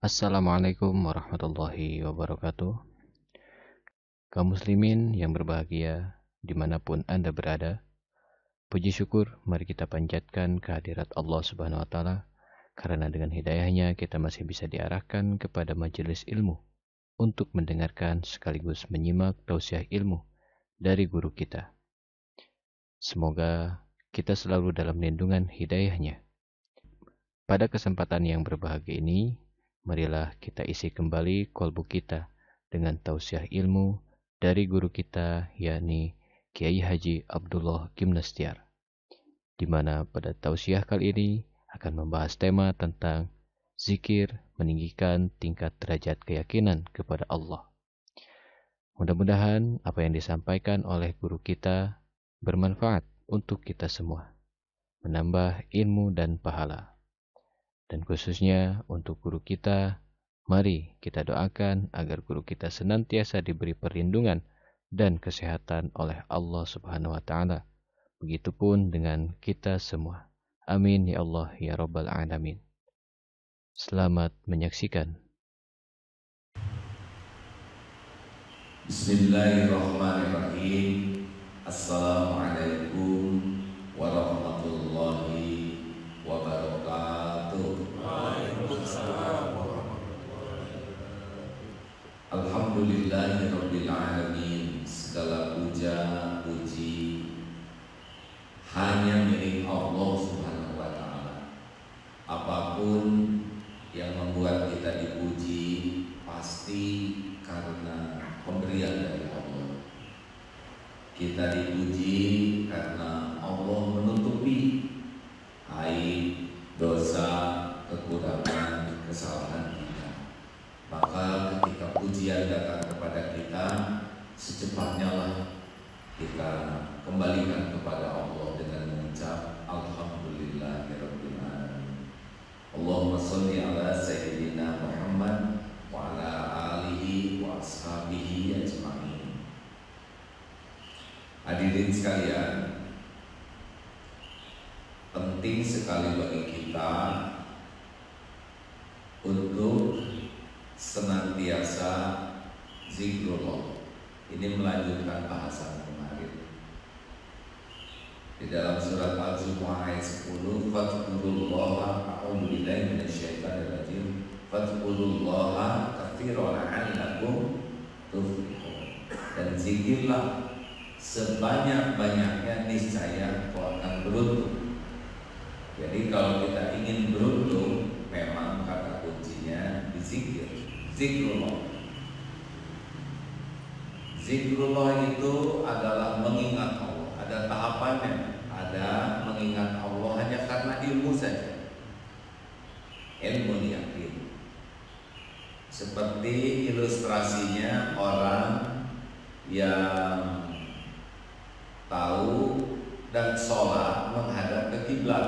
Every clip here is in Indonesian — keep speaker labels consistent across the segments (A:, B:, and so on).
A: Assalamualaikum warahmatullahi wabarakatuh. Kaum muslimin yang berbahagia dimanapun Anda berada, puji syukur mari kita panjatkan kehadirat Allah Subhanahu wa Ta'ala, karena dengan hidayahnya kita masih bisa diarahkan kepada majelis ilmu untuk mendengarkan sekaligus menyimak tausiah ilmu dari guru kita. Semoga kita selalu dalam lindungan hidayahnya. Pada kesempatan yang berbahagia ini, marilah kita isi kembali kolbu kita dengan tausiah ilmu dari guru kita, yakni Kiai Haji Abdullah Gimnastiar, di mana pada tausiah kali ini akan membahas tema tentang zikir meninggikan tingkat derajat keyakinan kepada Allah. Mudah-mudahan apa yang disampaikan oleh guru kita bermanfaat untuk kita semua, menambah ilmu dan pahala. Dan khususnya untuk guru kita, mari kita doakan agar guru kita senantiasa diberi perlindungan dan kesehatan oleh Allah Subhanahu wa Ta'ala. Begitupun dengan kita semua. Amin ya Allah ya Rabbal Alamin. Selamat menyaksikan.
B: Bismillahirrahmanirrahim. Assalamualaikum warahmatullahi wabarakatuh. Alhamdulillahirabbil alamin. Segala puja puji hanya milik Allah Subhanahu wa taala. Apapun yang membuat kita dipuji pasti karena pemberian dari Allah. Kita dipuji karena Allah menutupi aib, dosa, kekurangan, kesalahan kita. Maka ketika pujian datang kepada kita, secepatnya lah kita kembalikan kepada Allah dengan mengucap Alhamdulillahirabbil alamin. Allahumma sholli ala sayyidina Muhammad wa ala alihi wa ashabihi ajma'in. Hadirin sekalian, penting sekali bagi kita untuk senantiasa zikrullah. Ini melanjutkan bahasan kemarin. Di dalam surat Al-Jumu'ah ayat 10, fadhkurullaha a'udzu billahi minasyaitonir rajim. Fadhkurullaha katsiran 'allakum tuflihun. Dan zikirlah sebanyak-banyaknya, niscaya kau akan beruntung. Jadi kalau kita ingin beruntung, memang kata kuncinya di zikir, zikrullah. Zikrullah itu adalah mengingat Allah. Ada tahapannya. Ada mengingat Allah hanya karena ilmu saja, ilmu yakin. Seperti ilustrasinya orang yang tahu dan sholat menghadap ke kiblat,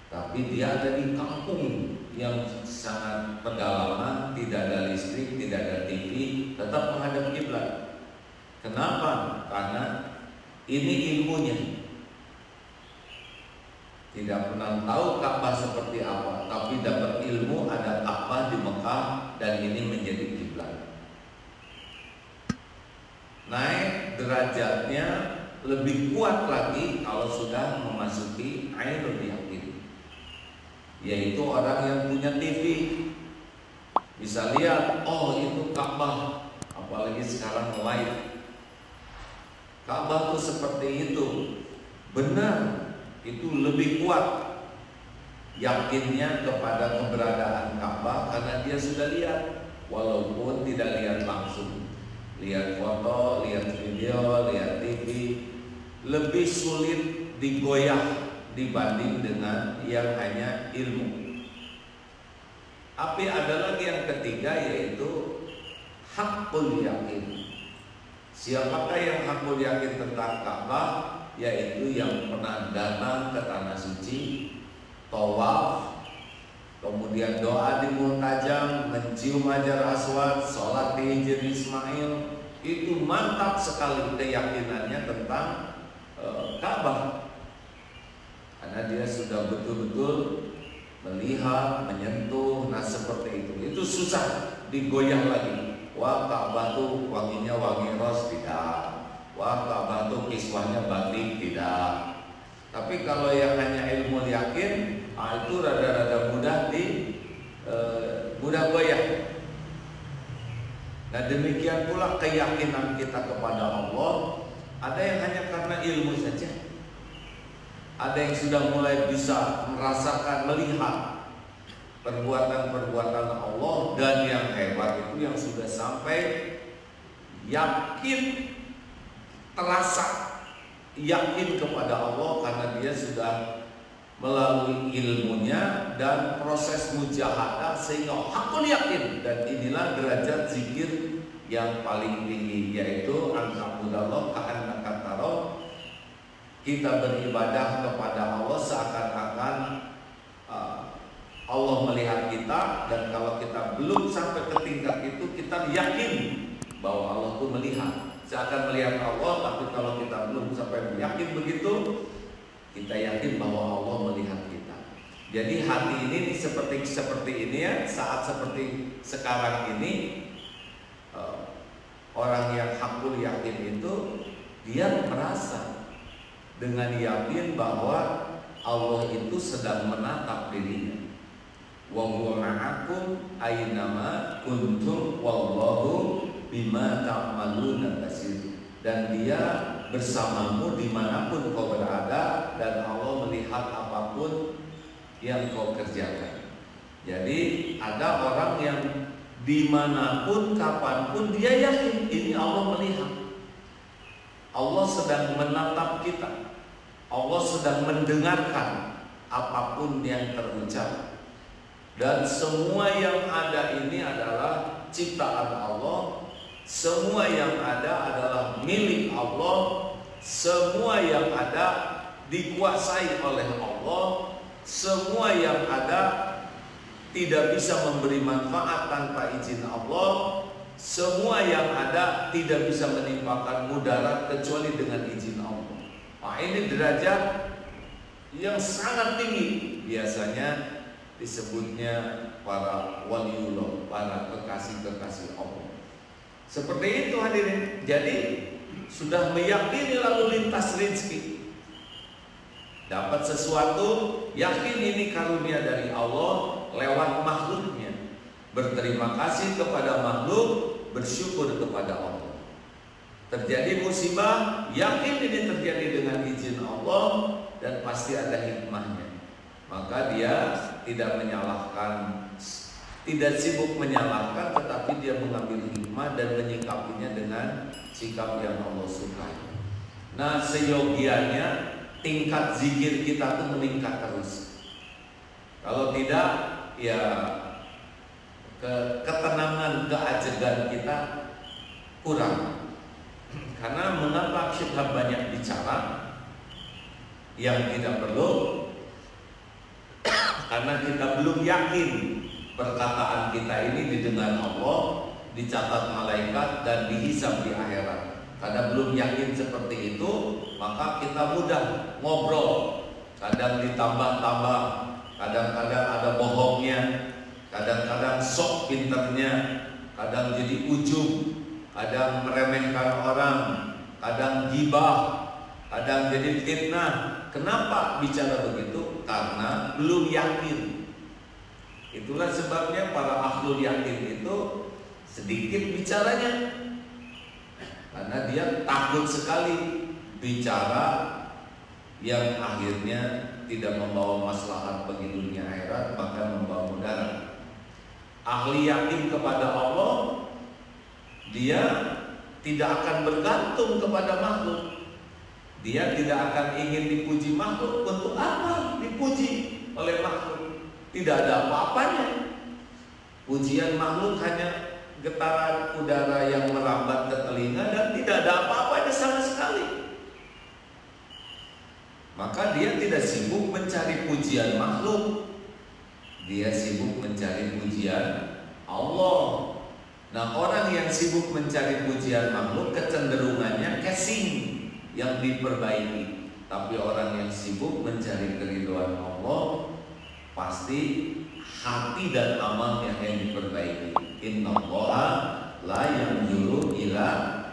B: tapi dia ada di kampung yang sangat pedalaman, tidak ada listrik, tidak ada TV, tetap menghadap kiblat. Kenapa? Karena ini ilmunya. Tidak pernah tahu Ka'bah seperti apa, tapi dapat ilmu ada Ka'bah di Mekah dan ini menjadi kiblat. Naik derajatnya lebih kuat lagi kalau sudah memasuki ainul yakin, yaitu orang yang punya TV bisa lihat, oh itu Ka'bah, apalagi sekarang live. Ka'bah itu seperti itu, benar, itu lebih kuat yakinnya kepada keberadaan Ka'bah karena dia sudah lihat, walaupun tidak lihat langsung. Lihat foto, lihat video, lihat TV, lebih sulit digoyah dibanding dengan yang hanya ilmu. Tapi ada lagi yang ketiga, yaitu hakul yakin. Siapakah yang hakul yakin tentang Ka'bah? Yaitu yang pernah datang ke tanah suci, tawaf, kemudian doa di Multajam, mencium Hajar Aswad, sholat di Hijr Ismail. Itu mantap sekali keyakinannya tentang Ka'bah, karena dia sudah betul-betul melihat, menyentuh, nah seperti itu susah digoyah lagi. Wah, Ka'bah tuh wanginya wangi ros, tidak. Wah, Ka'bah tuh kiswahnya batik, tidak. Tapi kalau yang hanya ilmu yakin, itu rada-rada mudah mudah goyah. Nah demikian pula keyakinan kita kepada Allah. Ada yang hanya karena ilmu saja, ada yang sudah mulai bisa merasakan, melihat perbuatan-perbuatan Allah, dan yang hebat itu yang sudah sampai yakin, terasa yakin kepada Allah karena dia sudah melalui ilmunya dan proses mujahadah sehingga hakul yakin. Dan inilah derajat zikir yang paling tinggi, yaitu anta'budallah ka'annaka tarahu. Kita beribadah kepada Allah seakan-akan Allah melihat kita, dan kalau kita belum sampai ke tingkat itu, kita yakin bahwa Allah itu melihat. Seakan melihat Allah, tapi kalau kita belum sampai yakin begitu, kita yakin bahwa Allah melihat kita. Jadi hati ini seperti ini ya, saat seperti sekarang ini, orang yang hakul yakin itu dia merasa dengan yakin bahwa Allah itu sedang menatap dirinya. Wa huwa ma'akum aynama kuntum wallahu bima ta'maluna basir. Dan dia bersamamu dimanapun kau berada, dan Allah melihat apapun yang kau kerjakan. Jadi ada orang yang dimanapun kapanpun dia yakin ini Allah melihat. Allah sedang menatap kita. Allah sedang mendengarkan apapun yang terucap. Dan semua yang ada ini adalah ciptaan Allah. Semua yang ada adalah milik Allah. Semua yang ada dikuasai oleh Allah. Semua yang ada tidak bisa memberi manfaat tanpa izin Allah. Semua yang ada tidak bisa menimpakan mudarat kecuali dengan izin Allah. Nah, ini derajat yang sangat tinggi. Biasanya disebutnya para waliullah, para kekasih-kekasih Allah. Seperti itu hadirin. Jadi sudah meyakini lalu lintas rezeki. Dapat sesuatu, yakin ini karunia dari Allah lewat makhluknya. Berterima kasih kepada makhluk, bersyukur kepada Allah. Terjadi musibah, yakin ini terjadi dengan izin Allah dan pasti ada hikmahnya. Maka dia tidak menyalahkan, tidak sibuk menyalahkan, tetapi dia mengambil hikmah dan menyikapinya dengan sikap yang Allah sukai. Nah, seyogianya tingkat zikir kita tuh meningkat terus. Kalau tidak, ya ketenangan, keajegan kita kurang. Karena mengapa kita banyak bicara yang tidak perlu? Karena kita belum yakin perkataan kita ini didengar Allah, dicatat malaikat, dan dihisab di akhirat. Karena belum yakin seperti itu, maka kita mudah ngobrol. Kadang ditambah-tambah, kadang-kadang ada bohongnya, kadang-kadang sok pinternya, kadang jadi ujub, kadang meremehkan orang, kadang gibah, kadang jadi fitnah. Kenapa bicara begitu? Karena belum yakin. Itulah sebabnya para ahlul yakin itu sedikit bicaranya, karena dia takut sekali bicara yang akhirnya tidak membawa maslahat bagi dunia akhirat, bahkan membawa mudarat. Ahli yakin kepada Allah, dia tidak akan bergantung kepada makhluk. Dia tidak akan ingin dipuji makhluk. Untuk apa dipuji oleh makhluk? Tidak ada apa-apanya. Pujian makhluk hanya getaran udara yang merambat ke telinga dan tidak ada apa-apanya sama sekali. Maka dia tidak sibuk mencari pujian makhluk. Dia sibuk mencari pujian Allah. Nah, orang yang sibuk mencari pujian makhluk kecenderungannya casing yang diperbaiki. Tapi orang yang sibuk mencari keridhaan Allah, pasti hati dan amalnya yang diperbaiki. Innallaha la yanzuru ila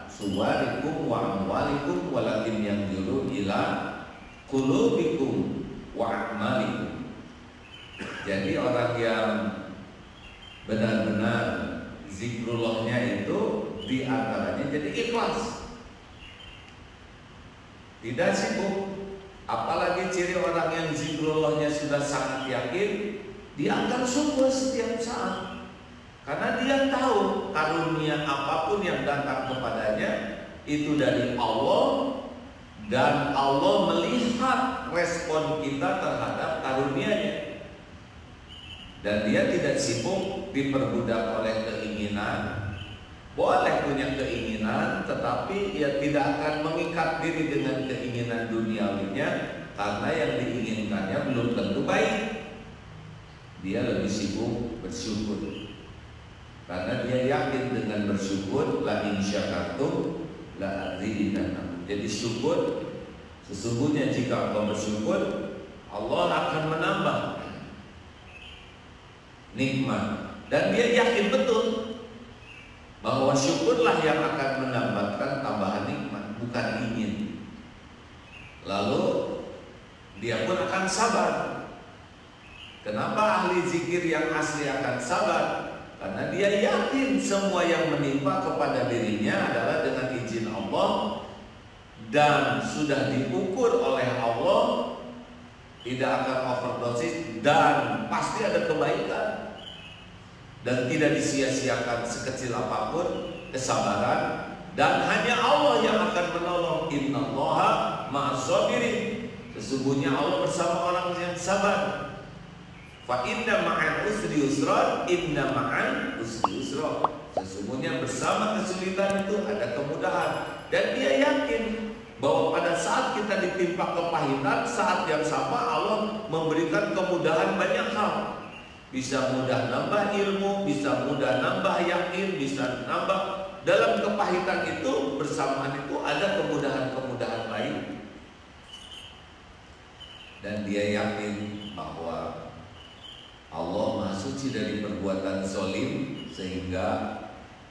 B: suwarikum wa amwalikum walakin yanzuru ila qulubikum wa a'malikum. Jadi orang yang benar-benar zikrullahnya itu diantaranya jadi ikhlas, tidak sibuk. Apalagi ciri orang yang zikrullahnya sudah sangat yakin, dia akan syukur setiap saat, karena dia tahu karunia apapun yang datang kepadanya itu dari Allah, dan Allah melihat respon kita terhadap karunia-Nya. Dan dia tidak sibuk diperbudak oleh keinginan. Boleh punya keinginan, tetapi ia tidak akan mengikat diri dengan keinginan duniawinya, karena yang diinginkannya belum tentu baik. Dia lebih sibuk bersyukur, karena dia yakin dengan bersyukur, la in syakartum la azidannakum. Jadi syukur, sesungguhnya jika engkau bersyukur, Allah akan menambah nikmat. Dan dia yakin betul bahwa syukurlah yang akan mendapatkan tambahan nikmat, bukan ingin. Lalu dia pun akan sabar. Kenapa ahli zikir yang asli akan sabar? Karena dia yakin semua yang menimpa kepada dirinya adalah dengan izin Allah, dan sudah diukur oleh Allah, tidak akan overdosis, dan pasti ada kebaikan, dan tidak disia-siakan sekecil apapun kesabaran, dan hanya Allah yang akan menolong. Innallaha ma'as-sabirin. Sesungguhnya Allah bersama orang yang sabar. Fa inna ma'al usri yusra, inna ma'al usri yusra. Sesungguhnya bersama kesulitan itu ada kemudahan. Dan dia yakin bahwa pada saat kita ditimpa kepahitan, saat yang sama Allah memberikan kemudahan banyak hal. Bisa mudah nambah ilmu, bisa mudah nambah yakin, bisa nambah. Dalam kepahitan itu, bersamaan itu ada kemudahan-kemudahan lain. Dan dia yakin bahwa Allah Maha Suci dari perbuatan zalim, sehingga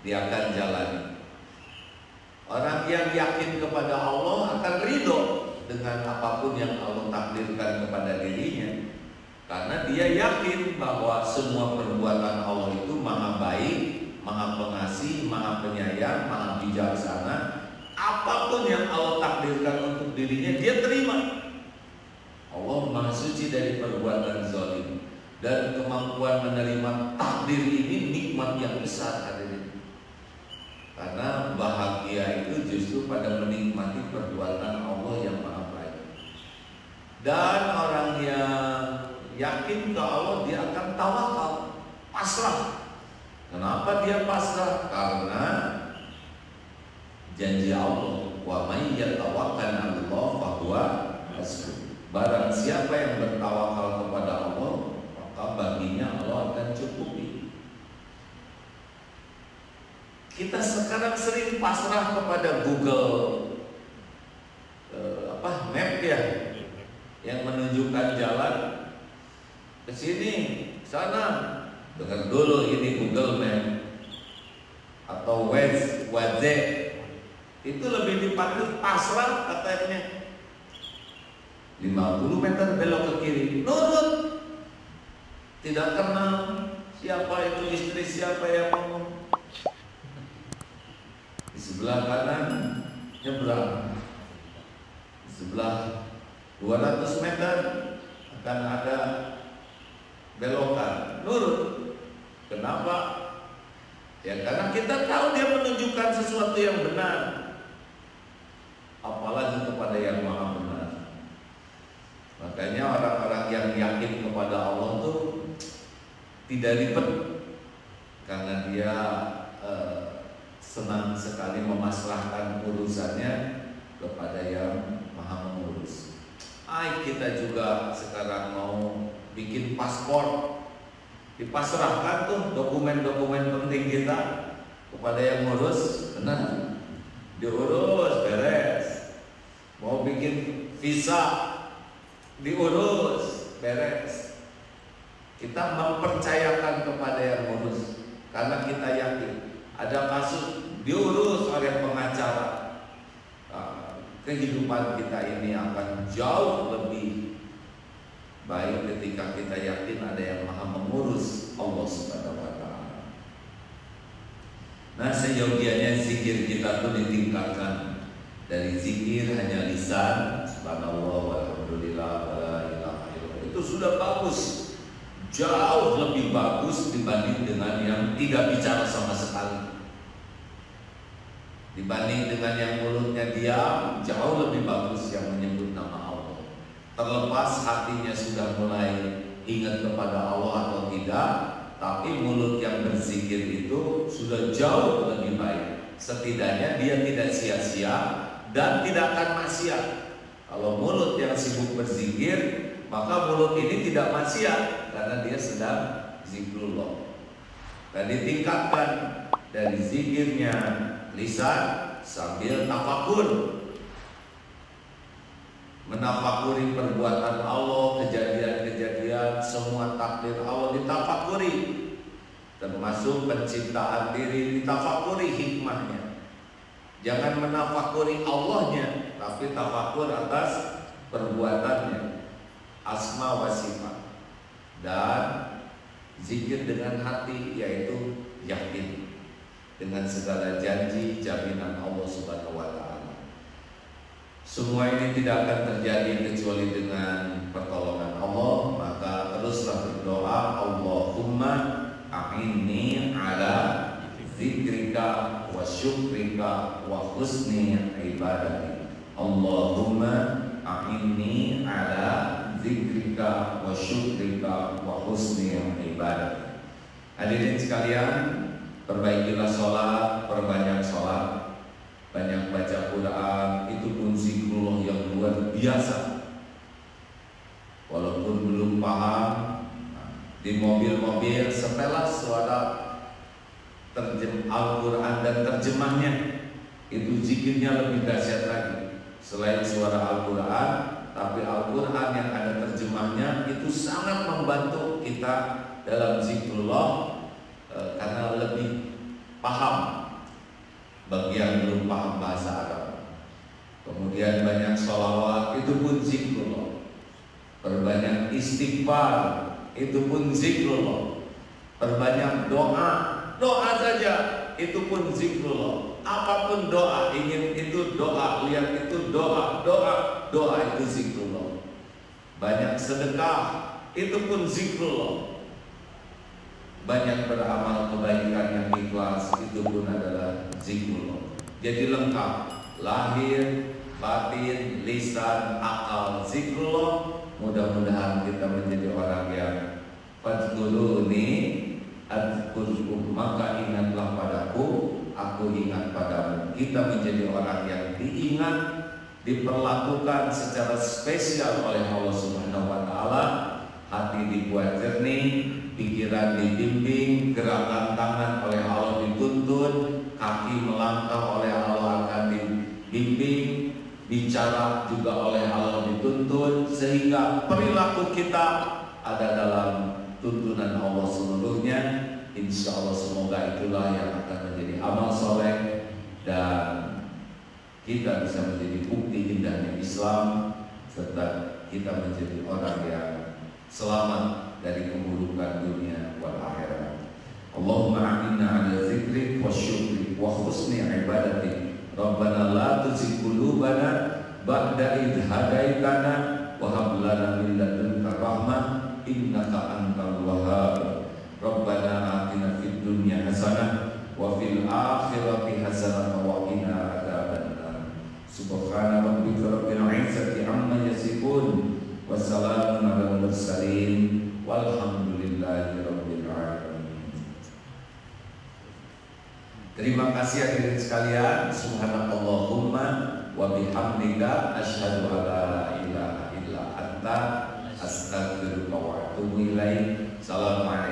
B: dia akan jalani. Orang yang yakin kepada Allah akan ridho dengan apapun yang Allah takdirkan kepada dirinya, karena dia yakin bahwa semua perbuatan Allah itu maha baik, maha pengasih, maha penyayang, maha bijaksana. Apapun yang Allah takdirkan untuk dirinya, dia terima. Allah Maha Suci dari perbuatan zalim. Dan kemampuan menerima takdir ini nikmat yang besar hadirin. Karena bahagia itu justru pada menikmati perbuatan Allah yang maha baik. Dan orang yang yakin ke Allah, dia akan tawakal, pasrah. Kenapa dia pasrah? Karena janji Allah, wa may yatawakkal 'alallahi fa huwa hasbuh. Barang siapa yang bertawakal kepada Allah, maka baginya Allah akan cukupi. Kita sekarang sering pasrah kepada Google Map ya, yang menunjukkan jalan ke sini, sana. Dengar dulu ini Google Map atau Waze, itu lebih dipatuhi pasrah katanya. 50 meter belok ke kiri, nurut. Tidak kenal siapa itu istri siapa yang ngomong. Di sebelah kanan nyebrang, di sebelah 200 meter akan ada belokan, nurut. Kenapa? Ya karena kita tahu dia menunjukkan sesuatu yang benar, apalagi kepada yang maha benar. Makanya orang-orang yang yakin kepada Allah tuh tidak ribet, karena dia senang sekali memasrahkan urusannya kepada yang maha mengurus. Kita juga sekarang mau bikin paspor, dipasrahkan tuh dokumen-dokumen penting kita kepada yang ngurus, benar, diurus beres. Mau bikin visa, diurus beres. Kita mempercayakan kepada yang ngurus karena kita yakin ada kasus diurus oleh pengacara. Kehidupan kita ini akan jauh lebih baik ketika kita yakin ada yang maha mengurus, Allah Subhanahu wa ta'ala. Nah, seyogianya zikir kita tuh ditingkatkan dari zikir hanya lisan subhanallah walhamdulillah wala ilaha illallah, itu sudah bagus, jauh lebih bagus dibanding dengan yang tidak bicara sama sekali. Dibanding dengan yang mulutnya diam, jauh lebih bagus yang menyebut nama Allah. Terlepas hatinya sudah mulai ingat kepada Allah atau tidak, tapi mulut yang berzikir itu sudah jauh lebih baik. Setidaknya dia tidak sia-sia dan tidak akan maksiat. Kalau mulut yang sibuk berzikir, maka mulut ini tidak maksiat karena dia sedang zikrullah. Dan ditingkatkan dari zikirnya lisan sambil tafakur, menafakuri perbuatan Allah, kejadian-kejadian, semua takdir Allah ditafakuri, termasuk penciptaan diri ditafakuri hikmahnya. Jangan menafakuri Allahnya, tapi tafakur atas perbuatannya, asma wa sifat. Dan zikir dengan hati, yaitu yakin dengan segala janji jaminan Allah Subhanahu wa ta'ala. Semua ini tidak akan terjadi kecuali dengan pertolongan Allah. Maka teruslah berdoa, Allahumma a'inni ala zikrika wa syukrika wa husni ibadati. Allahumma a'inni ala zikrika wa syukrika wa husni ibadati. Hadirin sekalian, perbaikilah sholat, perbanyak sholat, banyak baca Quran, itu pun zikrullah yang luar biasa. Walaupun belum paham, di mobil-mobil setelah suara Al-Quran dan terjemahnya, itu zikirnya lebih dahsyat lagi. Selain suara Al-Quran, tapi Al-Quran yang ada terjemahnya itu sangat membantu kita dalam zikrullah, karena lebih paham bagi yang belum paham bahasa Arab. Kemudian banyak sholawat, itu pun zikrullah. Perbanyak istighfar, itu pun zikrullah. Perbanyak doa, doa saja, itu pun zikrullah. Apapun doa, ingin itu doa, lihat itu doa, doa itu zikrullah. Banyak sedekah, itu pun zikrullah. Banyak beramal kebaikan yang ikhlas, itu pun adalah zikrullah. Jadi lengkap, lahir, batin, lisan, akal, zikrullah. Mudah-mudahan kita menjadi orang yang fadhkuruni adzkurkum, maka ingatlah padaku, aku ingat padamu. Kita menjadi orang yang diingat, diperlakukan secara spesial oleh Allah Subhanahu wa ta'ala. Hati dibuat jernih, pikiran dibimbing, gerakan tangan oleh Allah dituntun, kaki melangkah oleh Allah akan dibimbing, bicara juga oleh Allah dituntun, sehingga perilaku kita ada dalam tuntunan Allah seluruhnya. Insya Allah semoga itulah yang akan menjadi amal soleh dan kita bisa menjadi bukti indahnya Islam, serta kita menjadi orang yang selamat dari keburukan dunia wal akhirat. Allahumma a'inna ala zikrik wa syukrik wa husni ibadatik. Rabbana la tuzigh qulubana ba'da idh hadaitana wa hab lana min ladunka rahmah innaka antal wahhab. Rabbana atina fid dunya hasanah wa fil akhirati hasanah wa qina adzabannar. Subhana rabbika rabbil izzati amma yasifun. Wassalamu ala mursalin walhamdulillahi rabbil alamin. Terima kasih hadirin sekalian. Subhanallahumma wa bihamdika asyhadu an la ilaha illa anta astaghfiruka wa atubu ilaik. Assalamualaikum.